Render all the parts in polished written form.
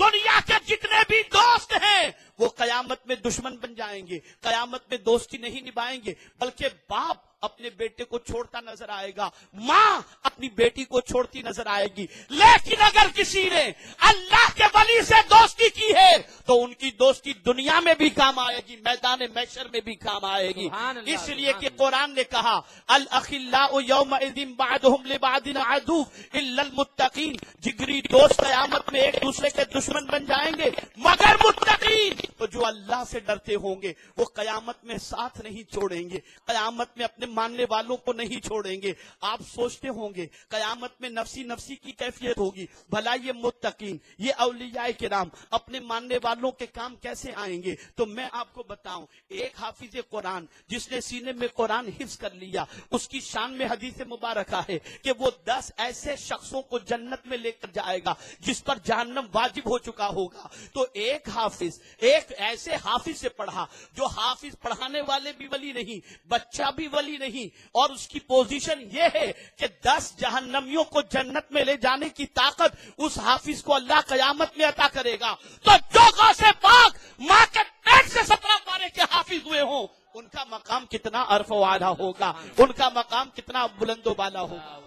دنیا کے جتنے بھی دوست ہیں وہ قیامت میں دشمن بن جائیں گے، قیامت میں دوستی نہیں نبھائیں گے، بلکہ باپ اپنے بیٹے کو چھوڑتا نظر آئے گا، ماں اپنی بیٹی کو چھوڑتی نظر آئے گی۔ لیکن اگر کسی نے اللہ کے ولی سے دوستی کی ہے تو ان کی دوستی دنیا میں بھی کام آئے گی، میدان محشر میں بھی کام آئے گی۔ اس لیے کہ قرآن نے کہا الاخلاء یومئذ بعضهم لبعض عدو الا المتقین، جگری دوست قیامت میں ایک دوسرے کے دشمن بن جائیں گے مگر متقین، تو جو اللہ سے ڈرتے ہوں گے وہ قیامت میں ساتھ نہیں چھوڑیں گے، قیامت میں اپنے ماننے والوں کو نہیں چھوڑیں گے۔ آپ سوچتے ہوں گے قیامت میں نفسی نفسی کی کیفیت ہوگی، بھلا یہ متقین، یہ اولیاء کرام اپنے ماننے والوں کے کام کیسے آئیں گے؟ تو میں آپ کو بتاؤں، ایک حافظ قرآن جس نے سینے میں قرآن حفظ کر لیا، اس کی شان میں حدیث مبارکہ ہے کہ وہ 10 ایسے شخصوں کو جنت میں لے کر جائے گا جس پر جہنم واجب ہو چکا ہوگا۔ تو ایک حافظ ایک ایسے حافظ سے پڑھا جو حافظ پڑھانے والے بھی ولی نہیں، بچہ بھی ولی نہیں، اور اس کی پوزیشن یہ ہے کہ 10 جہنمیوں کو جنت میں لے جانے کی طاقت اس حافظ کو اللہ قیامت میں عطا کرے گا۔ تو جو غوث پاک ماں کے پیٹ سے 17 پارے کے حافظ ہوئے ہوں، ان کا مقام کتنا عرف و اعلیٰ ہوگا، ان کا مقام کتنا بلند و بالا ہوگا۔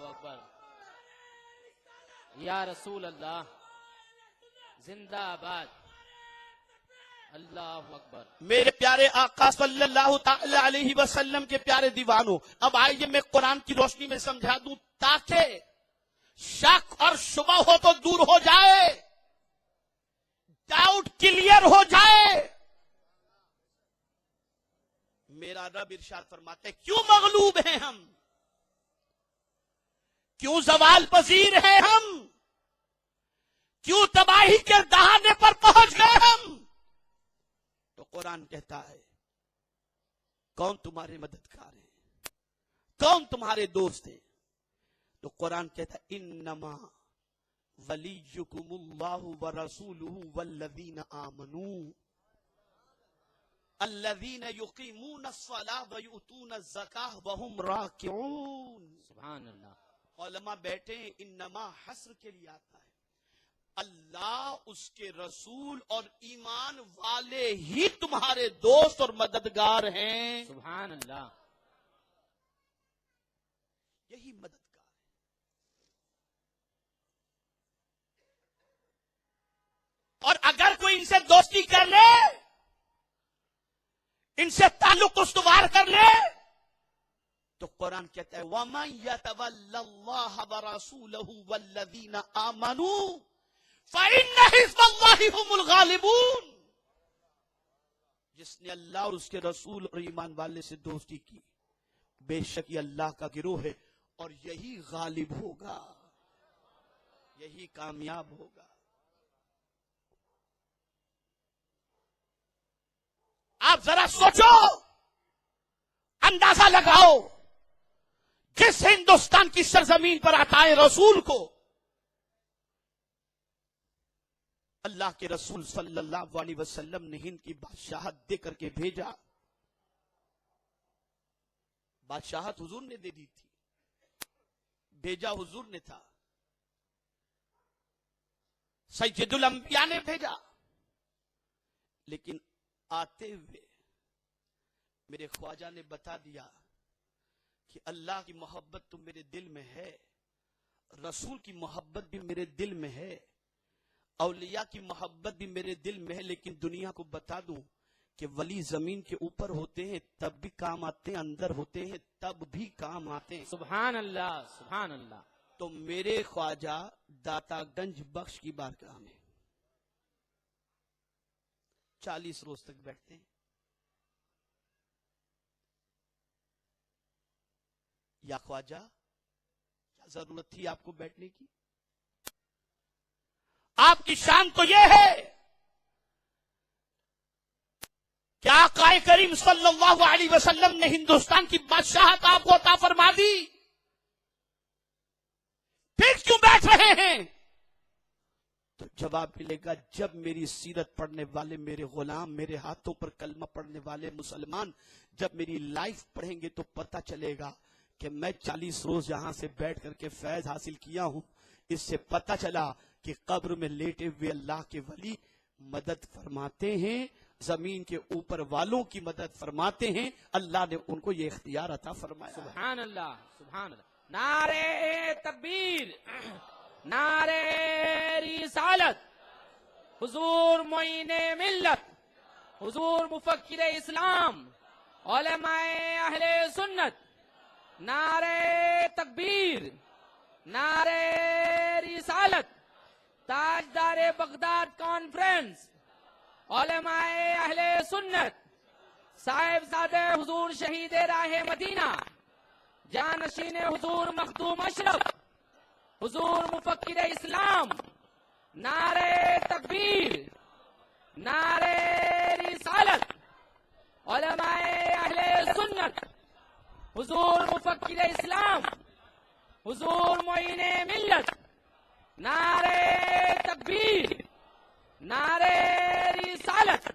یا رسول اللہ زندہ آباد، اللہ اکبر۔ میرے پیارے آقا صلی اللہ تعالی علیہ وسلم کے پیارے دیوانوں، اب آئیے میں قرآن کی روشنی میں سمجھا دوں تاکہ شک اور شبہ ہو تو دور ہو جائے، ڈاؤٹ کلیئر ہو جائے۔ میرا رب ارشاد فرماتے کیوں مغلوب ہیں ہم، کیوں زوال پذیر ہیں ہم، کیوں تباہی کے دہانے پر پہنچ گئے ہم؟ تو قرآن کہتا ہے کون تمہارے مددگار ہیں، کون تمہارے دوست ہیں؟ تو قرآن کہتا ہے انما ولیکم اللہ ورسولہ والذین آمنوا الذین یقیمون الصلاۃ ویؤتون الزکاۃ وہم راکعون۔ سبحان اللہ۔ علماء بیٹھے ہیں، انما حصر کے لیے آتا ہے، اللہ، اس کے رسول اور ایمان والے ہی تمہارے دوست اور مددگار ہیں۔ سبحان اللہ۔ یہی مددگار ہے۔ اور اگر کوئی ان سے دوستی کر لے، ان سے تعلق استوار کر لے، تو قرآن کہتا ہے وَمَن يَتَوَلَّ اللَّهَ وَرَسُولَهُ وَالَّذِينَ آمَنُوا فَإِنَّ حِزْبَ اللَّهِ هُمُ الْغَالِبُونَ۔ جس نے اللہ اور اس کے رسول اور ایمان والے سے دوستی کی، بے شک یہ اللہ کا گروہ ہے اور یہی غالب ہوگا، یہی کامیاب ہوگا۔ آپ ذرا سوچو، اندازہ لگاؤ، جس ہندوستان کی سرزمین پر عطائے رسول کو اللہ کے رسول صلی اللہ علیہ وسلم نے ہند کی بادشاہت دے کر کے بھیجا، بادشاہت حضور نے دے دی تھی، بھیجا حضور نے تھا، سید الانبیاء نے بھیجا، لیکن آتے ہوئے میرے خواجہ نے بتا دیا کہ اللہ کی محبت تو میرے دل میں ہے، رسول کی محبت بھی میرے دل میں ہے، اولیاء کی محبت بھی میرے دل میں ہے، لیکن دنیا کو بتا دوں کہ ولی زمین کے اوپر ہوتے ہیں تب بھی کام آتے ہیں، اندر ہوتے ہیں تب بھی کام آتے ہیں۔ سبحان اللہ، سبحان اللہ۔ تو میرے خواجہ داتا گنج بخش کی بارگاہ میں 40 روز تک بیٹھتے ہیں۔ یا خواجہ کیا ضرورت تھی آپ کو بیٹھنے کی؟ آپ کی شان تو یہ ہے کہ آقا کریم صلی اللہ علیہ وسلم نے ہندوستان کی بادشاہت آپ کو عطا فرما دی، پھر کیوں بیٹھ رہے ہیں؟ تو جواب ملے گا جب میری سیرت پڑھنے والے میرے غلام، میرے ہاتھوں پر کلمہ پڑھنے والے مسلمان جب میری لائف پڑھیں گے تو پتہ چلے گا کہ میں 40 روز یہاں سے بیٹھ کر کے فیض حاصل کیا ہوں۔ اس سے پتہ چلا کہ قبر میں لیٹے ہوئے اللہ کے ولی مدد فرماتے ہیں، زمین کے اوپر والوں کی مدد فرماتے ہیں، اللہ نے ان کو یہ اختیار عطا فرمایا ہے۔ سبحان اللہ، سبحان اللہ۔ نعرہ تکبیر، نعرہ رسالت، حضور معین ملت، حضور مفکر اسلام، علماء اہل سنت، نعرہ تکبیر، نعرہ رسالت، تاجدار بغداد کانفرنس، علماء اہل سنت، صاحبزادہ حضور شہید راہ مدینہ، جانشین حضور مخدوم اشرف، حضور مفکر اسلام، نعرہ تکبیر، نعرہ رسالت، علماء اہل سنت، حضور مفکر اسلام، حضور معین ملت، نعرہ تکبیر، نعرہ رسالت۔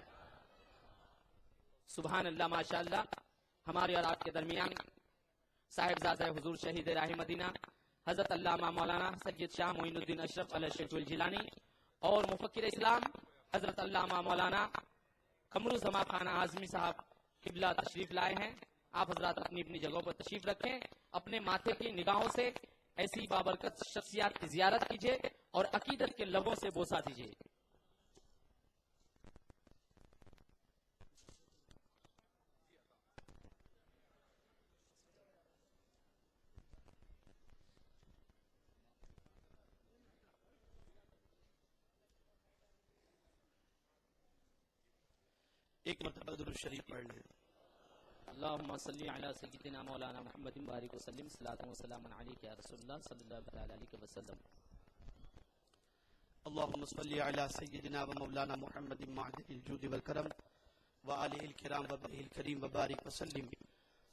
سبحان اللہ، ماشاءاللہ۔ ہمارے اور آپ کے درمیان صاحبزادہ حضور شہید راہ مدینہ حضرت علامہ مولانا سید شاہ معین الدین اشرف علیہ شیخ الجیلانی اور مفکر اسلام حضرت علامہ مولانا قمر الزمان خان اعظمی صاحب قبلہ تشریف لائے ہیں۔ آپ حضرات اپنی اپنی جگہوں پر تشریف رکھیں، اپنے ماتھے کی نگاہوں سے ایسی بابرکت شخصیات کی زیارت کیجیے اور عقیدت کے لبوں سے بوسہ دیجیے۔ ایک مرتبہ درود شریف پڑھ لیں۔ اللہم صلی علی سیدنا مولانا محمد بارک وسلم، صلاۃ و سلام علیک یا رسول اللہ صلی اللہ علیہ وسلم۔ اللهم صل على سيدنا ومولانا محمد معدن الجود والكرم وآله الكرام وبه الكريم وبارك وسلم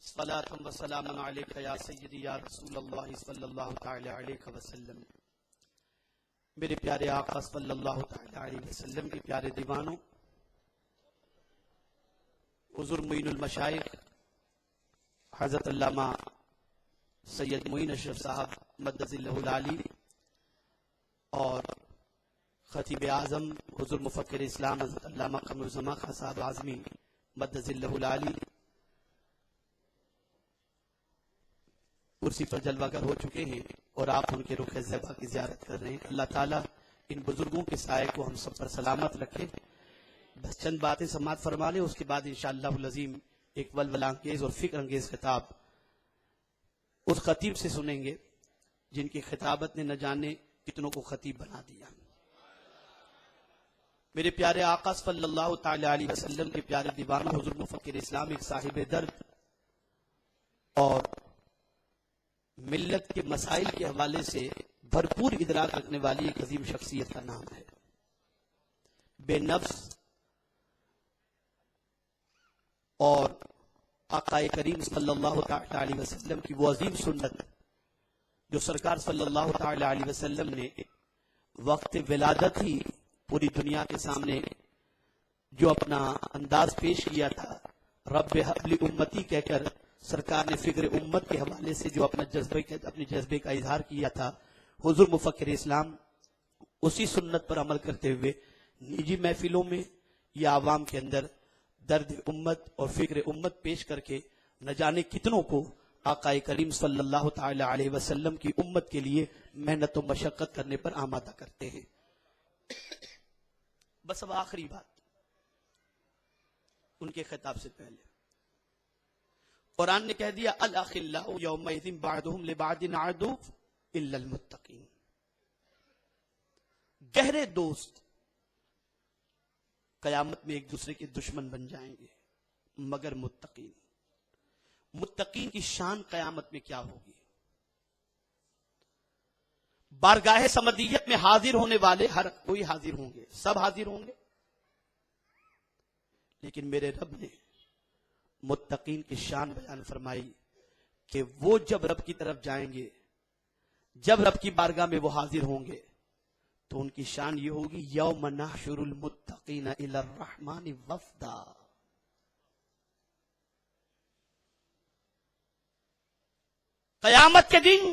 صلاة وسلاما عليك يا سيدي يا رسول الله صلى الله تعالى عليك وسلم۔ میرے پیارے آقا صلی اللہ تعالی علیہ وسلم کے پیارے دیوانوں، حضور معین المشائخ حضرت علامہ سید معین اشرف صاحب مدد اللہ العالی اور خطیب اعظم حضور مفکر اسلام حضرت علامہ قمر الزمان خان صاحب اعظمی مدد اللہ العالی کرسی پر جلوہ گر ہو چکے ہیں اور آپ ان کے رخ زیبا کی زیارت کر رہے ہیں۔ اللہ تعالیٰ ان بزرگوں کے سائے کو ہم سب پر سلامت رکھے۔ بس چند باتیں سماعت فرما لیں، اس کے بعد انشاءاللہ العظیم ایک ولولہ انگیز اور فکر انگیز خطاب اس خطیب سے سنیں گے جن کی خطابت نے نہ جانے کتنوں کو خطیب بنا دیا۔ میرے پیارے آقا صلی اللہ تعالی علیہ وسلم کے پیارے دیوانوں، حضور مفکر اسلام ایک صاحب درد اور ملت کے مسائل کے حوالے سے بھرپور ادراک رکھنے والی ایک عظیم شخصیت کا نام ہے۔ بے نفس اور آقا کریم صلی اللہ تعالی علیہ وسلم کی وہ عظیم سنت جو سرکار صلی اللہ تعالی علیہ وسلم نے وقت ولادت ہی پوری دنیا کے سامنے جو اپنا انداز پیش کیا تھا، رب حب لی امتی کہہ کر سرکار نے فکر امت کے حوالے سے جو اپنے جذبے کا اظہار کیا تھا، حضور مفکر اسلام اسی سنت پر عمل کرتے ہوئے نجی محفلوں میں یا عوام کے اندر درد امت اور فکر امت پیش کر کے نہ جانے کتنوں کو آقا کریم صلی اللہ تعالی علیہ وسلم کی امت کے لیے محنت و مشقت کرنے پر آمادہ کرتے ہیں۔ بس اب آخری بات ان کے خطاب سے پہلے، قرآن نے کہہ دیا الاخلاء یومئذ بعضهم لبعض عدو الا المتقین، گہرے دوست قیامت میں ایک دوسرے کے دشمن بن جائیں گے مگر متقین۔ متقین کی شان قیامت میں کیا ہوگی؟ بارگاہ سمدیت میں حاضر ہونے والے ہر کوئی حاضر ہوں گے، سب حاضر ہوں گے، لیکن میرے رب نے متقین کی شان بیان فرمائی کہ وہ جب رب کی طرف جائیں گے، جب رب کی بارگاہ میں وہ حاضر ہوں گے تو ان کی شان یہ ہوگی یوم نحشر المتقین الی الرحمن وفدا۔ قیامت کے دن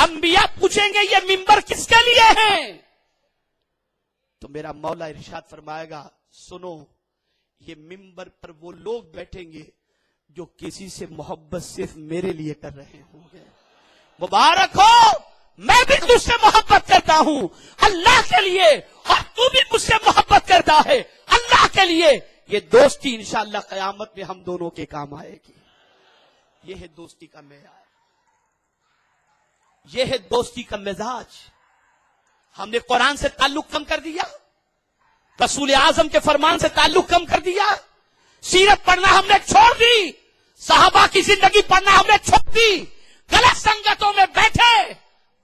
انبیاء پوچھیں گے یہ ممبر کس کے لیے ہیں؟ تو میرا مولا ارشاد فرمائے گا سنو، یہ ممبر پر وہ لوگ بیٹھیں گے جو کسی سے محبت صرف میرے لیے کر رہے ہوں گے۔ مبارک ہو، میں بھی تجھ سے محبت کرتا ہوں اللہ کے لیے، اور تو بھی مجھ سے محبت کرتا ہے اللہ کے لیے۔ یہ دوستی انشاءاللہ قیامت میں ہم دونوں کے کام آئے گی۔ یہ ہے دوستی کا معیار، یہ ہے دوستی کا مزاج۔ ہم نے قرآن سے تعلق کم کر دیا، رسول اعظم کے فرمان سے تعلق کم کر دیا، سیرت پڑھنا ہم نے چھوڑ دی، صحابہ کی زندگی پڑھنا ہم نے چھوڑ دی، غلط سنگتوں میں بیٹھے،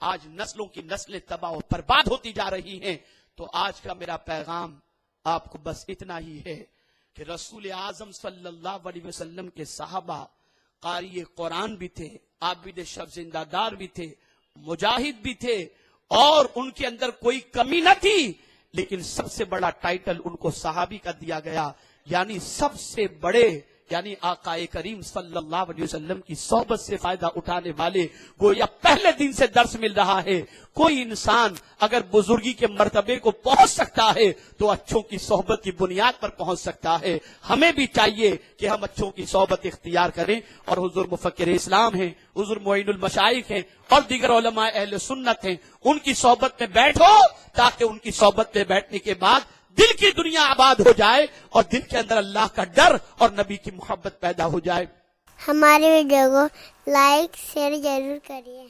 آج نسلوں کی نسلیں تباہ و برباد ہوتی جا رہی ہیں۔ تو آج کا میرا پیغام آپ کو بس اتنا ہی ہے کہ رسول اعظم صلی اللہ علیہ وسلم کے صحابہ قاری قرآن بھی تھے، عابد شب زندہ دار بھی تھے، مجاہد بھی تھے، اور ان کے اندر کوئی کمی نہ تھی، لیکن سب سے بڑا ٹائٹل ان کو صحابی کا دیا گیا، یعنی سب سے بڑے، یعنی آقا کریم صلی اللہ علیہ وسلم کی صحبت سے فائدہ اٹھانے والے۔ گویا پہلے دن سے درس مل رہا ہے، کوئی انسان اگر بزرگی کے مرتبے کو پہنچ سکتا ہے تو اچھوں کی صحبت کی بنیاد پر پہنچ سکتا ہے۔ ہمیں بھی چاہیے کہ ہم اچھوں کی صحبت اختیار کریں، اور حضور مفکر اسلام ہیں، حضور معین المشائخ ہیں، اور دیگر علماء اہل سنت ہیں، ان کی صحبت میں بیٹھو تاکہ ان کی صحبت میں بیٹھنے کے بعد دل کی دنیا آباد ہو جائے، اور دل کے اندر اللہ کا ڈر اور نبی کی محبت پیدا ہو جائے۔ ہماری ویڈیو کو لائک شیئر ضرور کریے۔